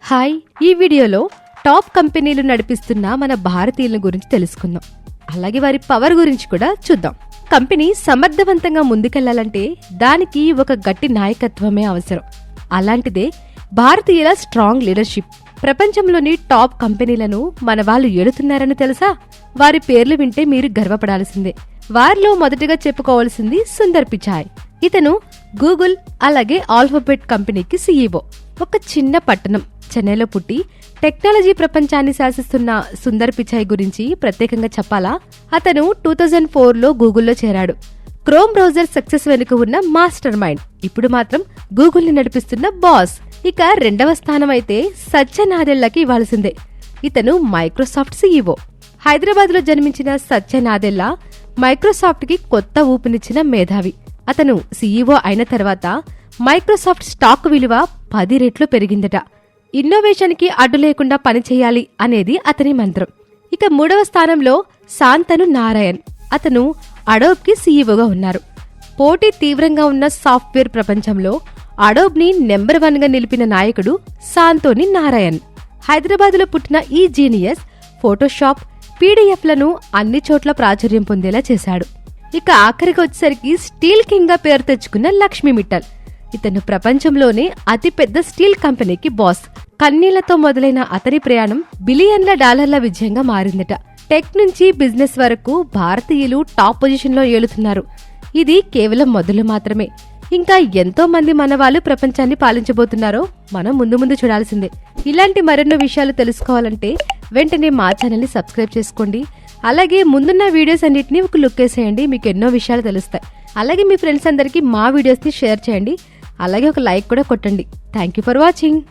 Hi, ఈ వీడియోలో top కంపెనీలు నడిపిస్తున్న మన భారతీయుల గురించి తెలుసుకుందాం. అలాగే వారి పవర్ గురించి కూడా చూద్దాం. కంపెనీ సమర్థవంతంగా ముందుకెళ్లాలంటే దానికి ఒక గట్టి నాయకత్వమే అవసరం. అలాంటిదే భారతీయుల స్ట్రాంగ్ లీడర్షిప్. ప్రపంచంలోని టాప్ కంపెనీలను మన వాళ్ళు ఏలుతున్నారని తెలుసా? వారి పేర్లు వింటే మీరు గర్వపడాల్సిందే. వారిలో మొదటగా చెప్పుకోవాల్సింది సుందర్ పిచాయ్. ఇతను గూగుల్ అలాగే ఆల్ఫాబెట్ కంపెనీకి సీఈఓ. ఒక చిన్న పట్టణం చెన్నైలో పుట్టి టెక్నాలజీ ప్రపంచాన్ని శాసిస్తున్న సుందర్ పిచాయ్ గురించి ప్రత్యేకంగా చెప్పాలా? అతను 2004లో గూగుల్లో చేరాడు. క్రోమ్ బ్రౌజర్ సక్సెస్ వెనుక ఉన్న మాస్టర్ మైండ్. ఇప్పుడు మాత్రం గూగుల్ ని నడిపిస్తున్న బాస్. ఇక రెండవ స్థానం అయితే సత్య నాదెళ్లకి ఇవ్వాల్సిందే. ఇతను మైక్రోసాఫ్ట్ సీఈఓ. హైదరాబాద్ లో జన్మించిన సత్య నాదెళ్ల మైక్రోసాఫ్ట్ కి కొత్త ఊపినిచ్చిన మేధావి. అతను సీఈఓ అయిన తర్వాత మైక్రోసాఫ్ట్ స్టాక్ విలువ 10 రెట్లు పెరిగిందట. ఇన్నోవేషన్ కి అడ్డు లేకుండా పనిచేయాలి అనేది అతని మంత్రం. ఇక మూడవ స్థానంలో శాంతను నారాయణ్. అతను అడోబ్ కి సీఈఓగా ఉన్నారు. పోటీ తీవ్రంగా ఉన్న సాఫ్ట్వేర్ ప్రపంచంలో అడోబ్ ని నెంబర్ 1 గా నిలిపిన నాయకుడు శాంతోని నారాయణ్. హైదరాబాద్ లో పుట్టిన ఈ జీనియస్ ఫోటోషాప్, పీడీఎఫ్లను అన్ని చోట్ల ప్రాచుర్యం పొందేలా చేశాడు. ఇక ఆఖరికి వచ్చేసరికి స్టీల్ కింగ్ గా పేరు తెచ్చుకున్న లక్ష్మీ మిట్టల్. ఇతను ప్రపంచంలోనే అతిపెద్ద స్టీల్ కంపెనీకి బాస్. కన్నీళ్లతో మొదలైన అతని ప్రయాణం బిలియన్ల డాలర్ల విజయంగా మారిందట. టెక్ నుంచి బిజినెస్ వరకు భారతీయులు టాప్ పొజిషన్ లో ఏలుతున్నారు. ఇది కేవలం మొదలు మాత్రమే. ఇంకా ఎంతో మంది మన వాళ్ళు ప్రపంచాన్ని పాలించబోతున్నారో మనం ముందు చూడాల్సిందే. ఇలాంటి మరెన్నో విషయాలు తెలుసుకోవాలంటే వెంటనే మా ఛానల్ ని సబ్స్క్రైబ్ చేసుకోండి. అలాగే ముందున్న వీడియోస్ అన్నిటిని ఒక లుక్ వేసేయండి. మీకు ఎన్నో విషయాలు తెలుస్తాయి. అలాగే మీ ఫ్రెండ్స్ అందరికీ మా వీడియోస్ ని షేర్ చేయండి. అలాగే ఒక లైక్ కూడా కొట్టండి. Thank you for watching.